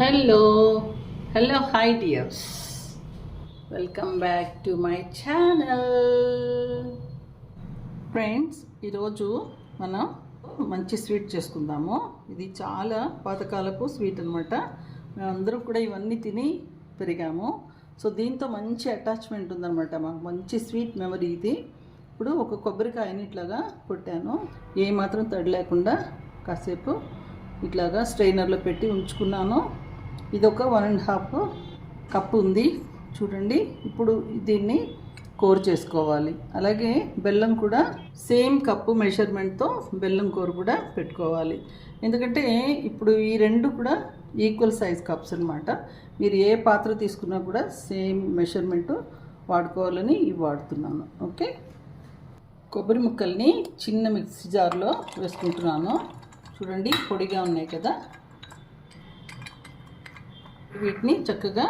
Hello, hi dears. Welcome back to my channel. Friends, ఈరోజు మనం మంచి స్వీట్ చేసుకుందాము. ఇది చాలా పాతకాలపు స్వీట్ అనమాట. మేమందరం కూడా ఇవన్నీ తిని పెరిగాము. సో దీంతో మంచి అటాచ్మెంట్ ఉందన్నమాట. మాకు మంచి స్వీట్ మెమరీ ఇది. ఇప్పుడు ఒక కొబ్బరికాయని ఇట్లాగా కొట్టాను. ఏమాత్రం తడి లేకుండా కాసేపు ఇట్లాగా స్ట్రైనర్లో పెట్టి ఉంచుకున్నాను. ఇది ఒక 1.5 కప్పు ఉంది చూడండి. ఇప్పుడు దీన్ని కోర్ చేసుకోవాలి. అలాగే బెల్లం కూడా సేమ్ కప్పు మెజర్మెంట్తో బెల్లం కోర్ కూడా పెట్టుకోవాలి. ఎందుకంటే ఇప్పుడు ఈ రెండు కూడా ఈక్వల్ సైజ్ కప్స్ అనమాట. మీరు ఏ పాత్ర తీసుకున్నా కూడా సేమ్ మెజర్మెంట్ వాడుకోవాలని ఇవి వాడుతున్నాను. ఓకే, కొబ్బరి ముక్కల్ని చిన్న మిక్సీ జార్లో వేసుకుంటున్నాను. చూడండి, పొడిగా ఉన్నాయి కదా. వీటిని చక్కగా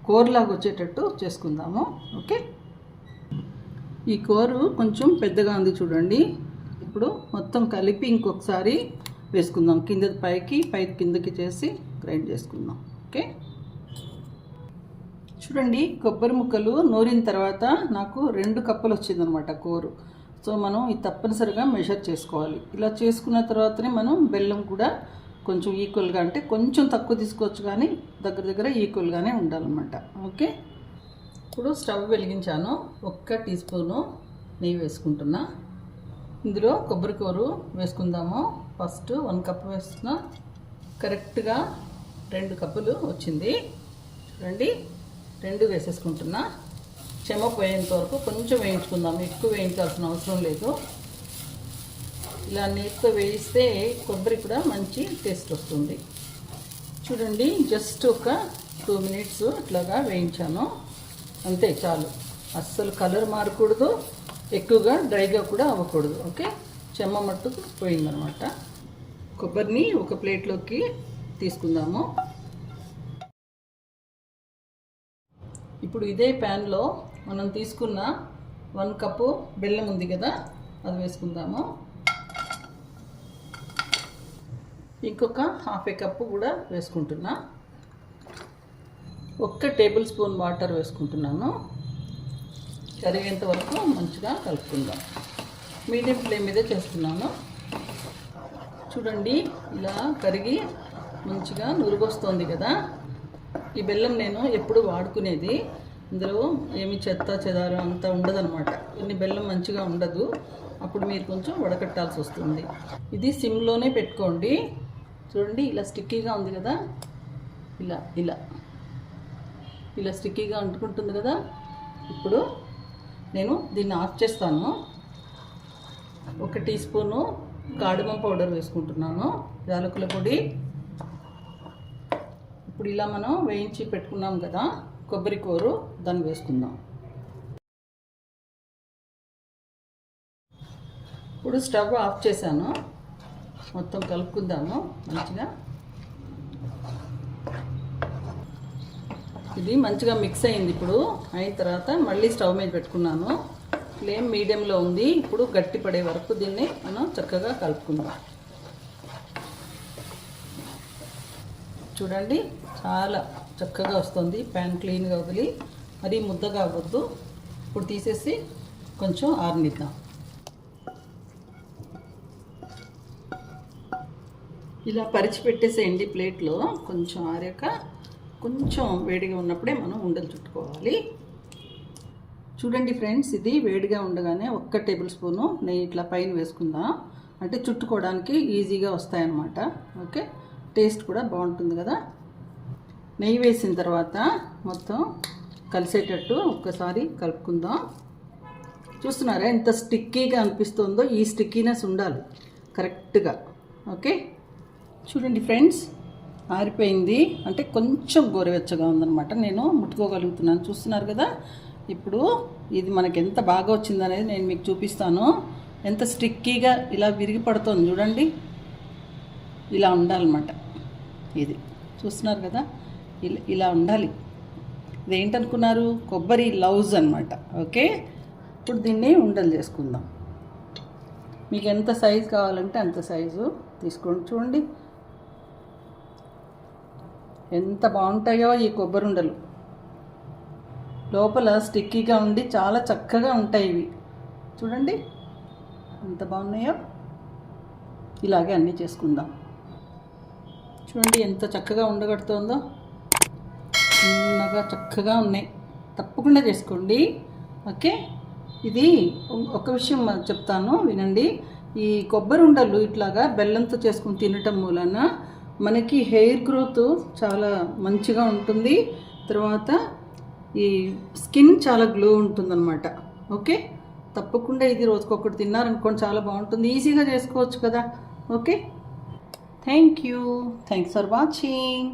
కోర్లాగా వచ్చేటట్టు చేసుకుందాము. ఓకే, ఈ కోరు కొంచెం పెద్దగా ఉంది చూడండి. ఇప్పుడు మొత్తం కలిపి ఇంకొకసారి వేసుకుందాం. కింద పైకి కిందకి చేసి గ్రైండ్ చేసుకుందాం. ఓకే, చూడండి, కొబ్బరి ముక్కలు నూరిన తర్వాత నాకు 2 కప్పులు వచ్చిందనమాట కోరు. సో మనం ఇది తప్పనిసరిగా మెజర్ చేసుకోవాలి. ఇలా చేసుకున్న తర్వాతనే మనం బెల్లం కూడా కొంచెం ఈక్వల్గా, అంటే కొంచెం తక్కువ తీసుకోవచ్చు కానీ దగ్గర ఈక్వల్గానే ఉండాలన్నమాట. ఓకే, ఇప్పుడు స్టవ్ వెలిగించాను. 1 టీ స్పూను నెయ్యి వేసుకుంటున్నా. ఇందులో కొబ్బరి కూరు వేసుకుందాము. ఫస్ట్ 1 కప్పు వేస్తున్నా. కరెక్ట్గా 2 కప్పులు వచ్చింది. చూడండి, 2 వేసేసుకుంటున్నా. చెమ్మ పోయేంత వరకు కొంచెం వేయించుకుందాం. ఎక్కువ వేయించాల్సిన అవసరం లేదు. ఇలా నీటితో వేయిస్తే కొబ్బరి కూడా మంచి టేస్ట్ వస్తుంది. చూడండి, జస్ట్ ఒక 2 మినిట్స్ ఇట్లాగా వేయించాను. అంతే, చాలు. అస్సలు కలర్ మారకూడదు, ఎక్కువగా డ్రైగా కూడా అవ్వకూడదు. ఓకే, చెమ్మ మట్టుకు పోయిందనమాట. కొబ్బరిని ఒక ప్లేట్లోకి తీసుకుందాము. ఇప్పుడు ఇదే ప్యాన్లో మనం తీసుకున్న 1 కప్పు బెల్లం ఉంది కదా, అది వేసుకుందాము. ఇంకొక 1/2 కప్పు కూడా వేసుకుంటున్నా. 1 టేబుల్ స్పూన్ వాటర్ వేసుకుంటున్నాను. కరిగేంత వరకు మంచిగా కలుపుకుందాం. మీడియం ఫ్లేమ్ మీదే చేస్తున్నాను. చూడండి, ఇలా కరిగి మంచిగా నురుగొస్తుంది కదా. ఈ బెల్లం నేను ఎప్పుడు వాడుకునేది. ఇందులో ఏమి చెత్త చెదారం అంతా ఉండదన్నమాట. కొన్ని బెల్లం మంచిగా ఉండదు, అప్పుడు మీరు కొంచెం వడకట్టాల్సి వస్తుంది. ఇది సిమ్లోనే పెట్టుకోండి. చూడండి, ఇలా స్టిక్కీగా ఉంది కదా, ఇలా స్టిక్కీగా అంటుకుంటుంది కదా. ఇప్పుడు నేను దీన్ని ఆఫ్ చేస్తాను. 1 టీ స్పూను cardamom పౌడర్ వేసుకుంటున్నాను, యాలకుల పొడి. ఇప్పుడు ఇలా మనం వేయించి పెట్టుకున్నాం కదా కొబ్బరి కూరు, దాన్ని వేసుకుందాం. ఇప్పుడు స్టవ్ ఆఫ్ చేశాను. మొత్తం కలుపుకుందాము మంచిగా. ఇది మంచిగా మిక్స్ అయింది. ఇప్పుడు అయిన తర్వాత మళ్ళీ స్టవ్ మీద పెట్టుకున్నాను. ఫ్లేమ్ మీడియంలో ఉంది. ఇప్పుడు గట్టి పడే వరకు దీన్ని మనం చక్కగా కలుపుకుందాం. చూడండి, చాలా చక్కగా వస్తుంది. ప్యాన్ క్లీన్గా వదిలి, మరీ ముద్దగా అవ్వద్దు. ఇప్పుడు తీసేసి కొంచెం ఆరనిద్దాం. ఇలా పరిచి పెట్టేసేయండి ప్లేట్లో. కొంచెం ఆరాక, కొంచెం వేడిగా ఉన్నప్పుడే మనం ఉండలు చుట్టుకోవాలి. చూడండి ఫ్రెండ్స్, ఇది వేడిగా ఉండగానే 1 టేబుల్ స్పూను నెయ్యి ఇట్లా పైన వేసుకుందాం. అంటే చుట్టుకోవడానికి ఈజీగా వస్తాయన్నమాట. ఓకే, టేస్ట్ కూడా బాగుంటుంది కదా. నెయ్యి వేసిన తర్వాత మొత్తం కలిసేటట్టు ఒక్కసారి కలుపుకుందాం. చూస్తున్నారా ఎంత స్టిక్కీగా అనిపిస్తుందో? ఈ స్టిక్కీనెస్ ఉండాలి కరెక్ట్గా. ఓకే, చూడండి ఫ్రెండ్స్, ఆరిపోయింది. అంటే కొంచెం గోరువెచ్చగా ఉందన్నమాట. నేను ముట్టుకోగలుగుతున్నాను, చూస్తున్నారు కదా. ఇప్పుడు ఇది మనకి ఎంత బాగా వచ్చిందనేది నేను మీకు చూపిస్తాను. ఎంత స్టిక్కీగా ఇలా విరిగి పడుతుంది చూడండి. ఇలా ఉండాలన్నమాట. ఇది చూస్తున్నారు కదా, ఇలా ఉండాలి. ఇదేంటనుకున్నారు? కొబ్బరి లౌజ్ అనమాట. ఓకే, ఇప్పుడు దీన్ని ఉండలు చేసుకుందాం. మీకు ఎంత సైజు కావాలంటే అంత సైజు తీసుకోండి. చూడండి ఎంత బాగుంటాయో ఈ కొబ్బరి ఉండలు. లోపల స్టిక్కీగా ఉండి చాలా చక్కగా ఉంటాయి ఇవి. చూడండి ఎంత బాగున్నాయో. ఇలాగే అన్నీ చేసుకుందాం. చూడండి ఎంత చక్కగా ఉండగడుతుందో. చిన్నగా చక్కగా ఉన్నాయి. తప్పకుండా చేసుకోండి. ఓకే, ఇది ఒక విషయం చెప్తాను వినండి. ఈ కొబ్బరి ఉండలు ఇట్లాగా బెల్లంతో చేసుకుని తినటం మూలన మనకి హెయిర్ గ్రోత్ చాలా మంచిగా ఉంటుంది. తర్వాత ఈ స్కిన్ చాలా గ్లో ఉంటుందన్నమాట. ఓకే, తప్పకుండా ఇది రోజుకొకటి తిన్నారనుకోండి చాలా బాగుంటుంది. ఈజీగా చేసుకోవచ్చు కదా. Okay, thank you. Thanks for watching.